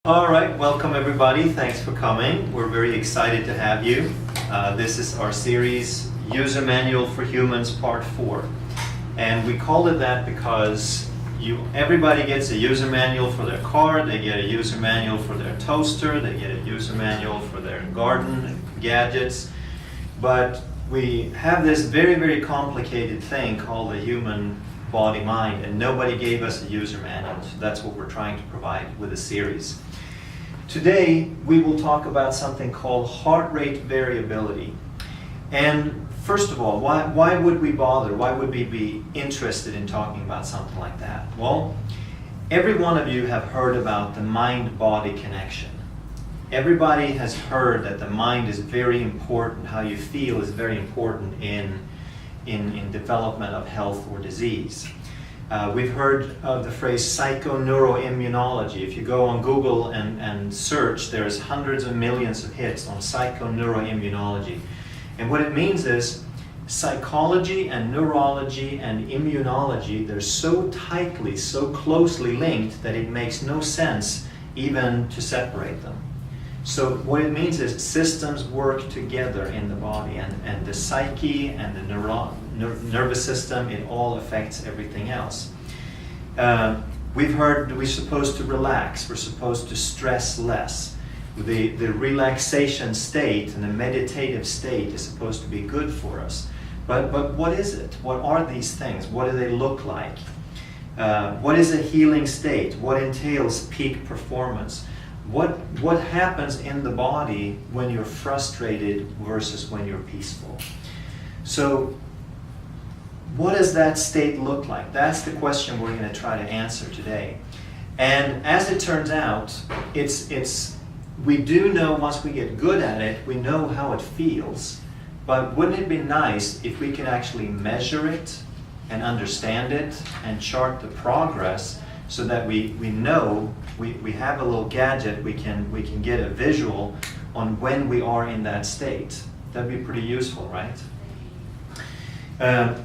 All right, welcome everybody. Thanks for coming. We're very excited to have you. This is our series, User Manual for Humans, Part 4. And we called it that because everybody gets a user manual for their car, they get a user manual for their toaster, they get a user manual for their garden gadgets. But we have this very, very complicated thing called the human body mind, and nobody gave us a user manual. So that's what we're trying to provide with the series. Today we will talk about something called heart rate variability. And first of all, why would we bother? Why would we be interested in talking about something like that? Well, every one of you have heard about the mind-body connection. Everybody has heard that the mind is very important. How you feel is very important in development of health or disease. We've heard of the phrase psychoneuroimmunology. If you go on Google and search, there's hundreds of millions of hits on psychoneuroimmunology. And what it means is psychology and neurology and immunology, they're so tightly, so closely linked that it makes no sense even to separate them. So what it means is systems work together in the body, and the psyche and the nervous system, it all affects everything else. We've heard we're supposed to relax, we're supposed to stress less. The relaxation state and the meditative state is supposed to be good for us. But what is it? What are these things? What do they look like? What is a healing state? What entails peak performance? What happens in the body when you're frustrated versus when you're peaceful? So what does that state look like? That's the question we're going to try to answer today. And as it turns out, we do know, once we get good at it, we know how it feels. But wouldn't it be nice if we could actually measure it and understand it and chart the progress, so that we know, we have a little gadget, we can get a visual on when we are in that state. That'd be pretty useful, right?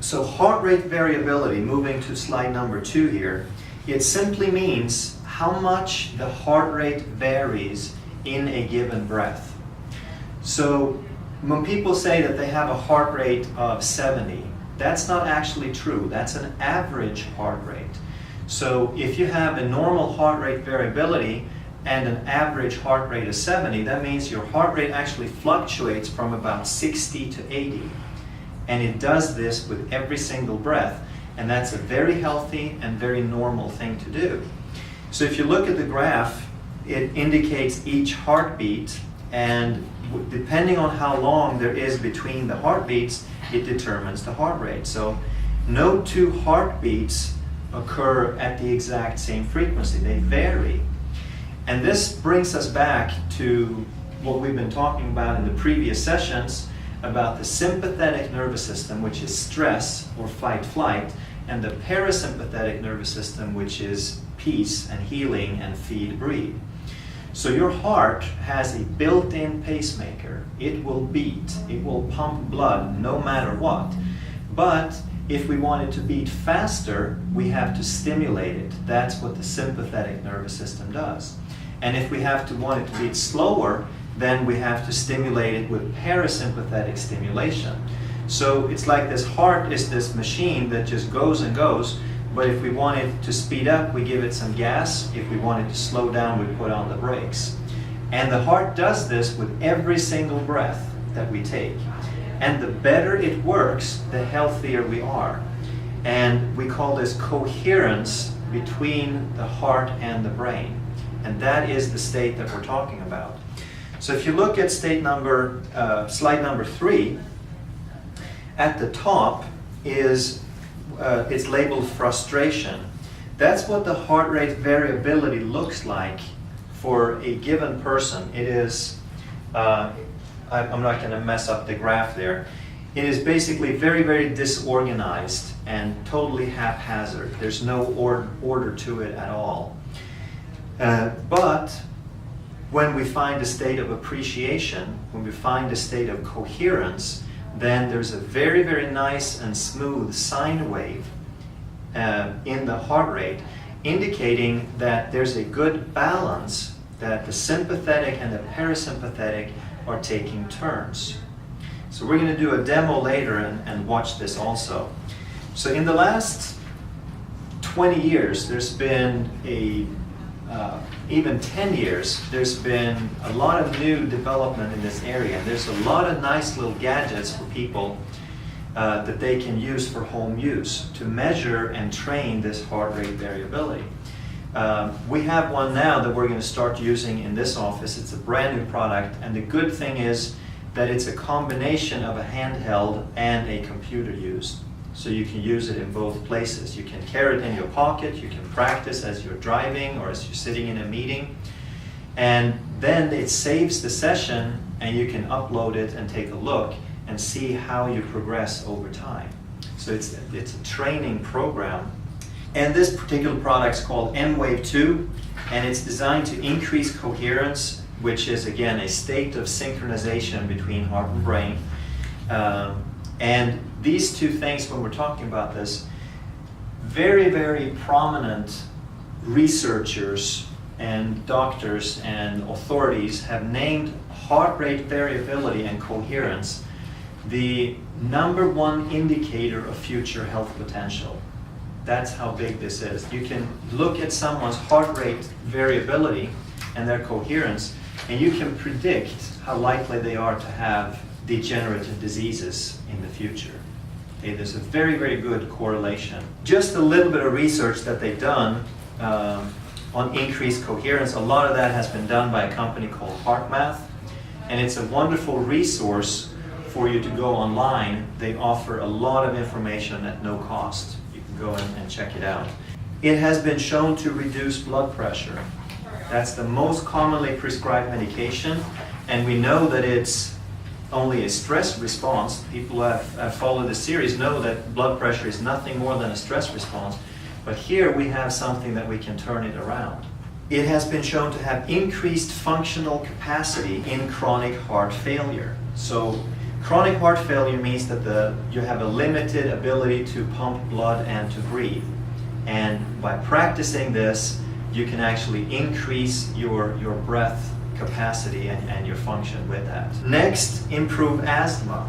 So heart rate variability, moving to slide number 2 here, it simply means how much the heart rate varies in a given breath. So when people say that they have a heart rate of 70, that's not actually true. That's an average heart rate. So if you have a normal heart rate variability and an average heart rate of 70, that means your heart rate actually fluctuates from about 60 to 80. And it does this with every single breath. And that's a very healthy and very normal thing to do. So if you look at the graph, it indicates each heartbeat, and depending on how long there is between the heartbeats, it determines the heart rate. So no two heartbeats occur at the exact same frequency. They vary. And this brings us back to what we've been talking about in the previous sessions about the sympathetic nervous system, which is stress or fight-flight, and the parasympathetic nervous system, which is peace and healing and feed-breathe. So your heart has a built-in pacemaker. It will beat, it will pump blood no matter what. But if we want it to beat faster, we have to stimulate it. That's what the sympathetic nervous system does. And if we want it to beat slower, then we have to stimulate it with parasympathetic stimulation. So it's like this heart is this machine that just goes and goes, but if we want it to speed up, we give it some gas. If we want it to slow down, we put on the brakes. And the heart does this with every single breath that we take. And the better it works, the healthier we are. And we call this coherence between the heart and the brain. And that is the state that we're talking about. So if you look at slide number 3, at the top is, it's labeled frustration. That's what the heart rate variability looks like for a given person. It is, I'm not going to mess up the graph there. It is basically very, very disorganized and totally haphazard. There's no order to it at all. But when we find a state of appreciation, when we find a state of coherence, then there's a very, very nice and smooth sine wave in the heart rate, indicating that there's a good balance that the sympathetic and the parasympathetic are taking turns. So we're going to do a demo later and watch this also. So in the last 20 years, there's been even 10 years, there's been a lot of new development in this area. And there's a lot of nice little gadgets for people that they can use for home use to measure and train this heart rate variability. We have one now that we're going to start using in this office. It's a brand new product, and the good thing is that it's a combination of a handheld and a computer use. So you can use it in both places. You can carry it in your pocket, you can practice as you're driving or as you're sitting in a meeting, and then it saves the session and you can upload it and take a look and see how you progress over time. So it's a training program. And this particular product is called M-Wave 2, and it's designed to increase coherence, which is again a state of synchronization between heart and brain. And these two things, when we're talking about this, very, very prominent researchers and doctors and authorities have named heart rate variability and coherence the #1 indicator of future health potential. That's how big this is. You can look at someone's heart rate variability and their coherence, and you can predict how likely they are to have degenerative diseases in the future. Okay, there's a very, very good correlation. Just a little bit of research that they've done on increased coherence. A lot of that has been done by a company called HeartMath, and it's a wonderful resource for you to go online. They offer a lot of information at no cost. You can go in and check it out. It has been shown to reduce blood pressure. That's the most commonly prescribed medication, and we know that it's only a stress response. People who have followed the series know that blood pressure is nothing more than a stress response, but here we have something that we can turn it around. It has been shown to have increased functional capacity in chronic heart failure. So chronic heart failure means that you have a limited ability to pump blood and to breathe. And by practicing this, you can actually increase your breath capacity and your function with that. Next, improve asthma.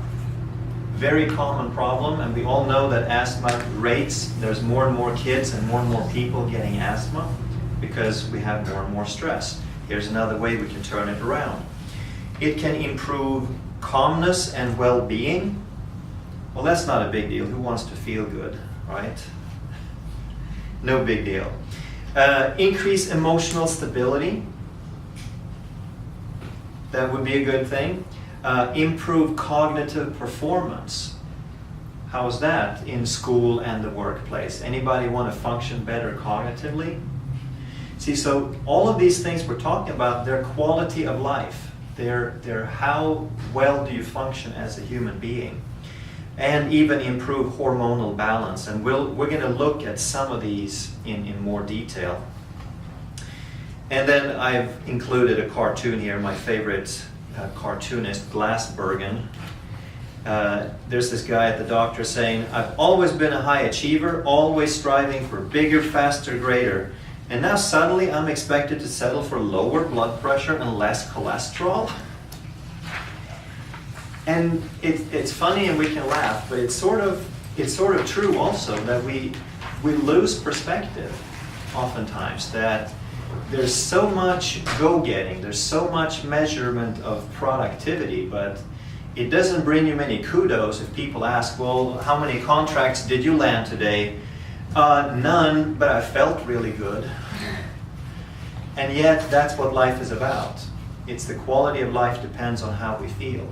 Very common problem, and we all know that asthma rates, there's more and more kids and more people getting asthma because we have more and more stress. Here's another way we can turn it around. It can improve calmness and well-being. Well, that's not a big deal. Who wants to feel good, right? No big deal. Increase emotional stability. That would be a good thing. Improve cognitive performance. How is that in school and the workplace? Anybody want to function better cognitively? See, so all of these things we're talking about, they're quality of life. They're how well do you function as a human being. And even improve hormonal balance. And we're going to look at some of these in more detail. And then I've included a cartoon here, my favorite cartoonist, Glassbergen. There's this guy at the doctor saying, "I've always been a high achiever, always striving for bigger, faster, greater. And now suddenly I'm expected to settle for lower blood pressure and less cholesterol." And it's funny and we can laugh, but it's sort of true also that we lose perspective oftentimes, that there's so much go-getting, there's so much measurement of productivity, but it doesn't bring you many kudos if people ask, "Well, how many contracts did you land today?" None, but I felt really good. And yet, that's what life is about. It's the quality of life depends on how we feel.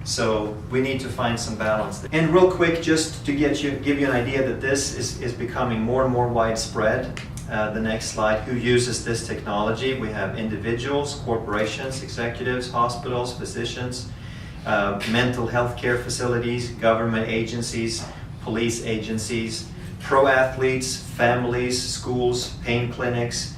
So we need to find some balance. And real quick, just to give you an idea that this is becoming more and more widespread. The next slide, who uses this technology? We have individuals, corporations, executives, hospitals, physicians, mental health care facilities, government agencies, police agencies, pro athletes, families, schools, pain clinics,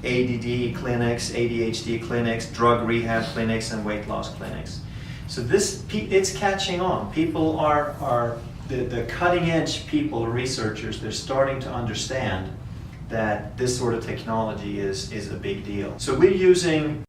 ADD clinics, ADHD clinics, drug rehab clinics, and weight loss clinics. So it's catching on. People are the cutting edge people, researchers, they're starting to understand that this sort of technology is a big deal. So we're using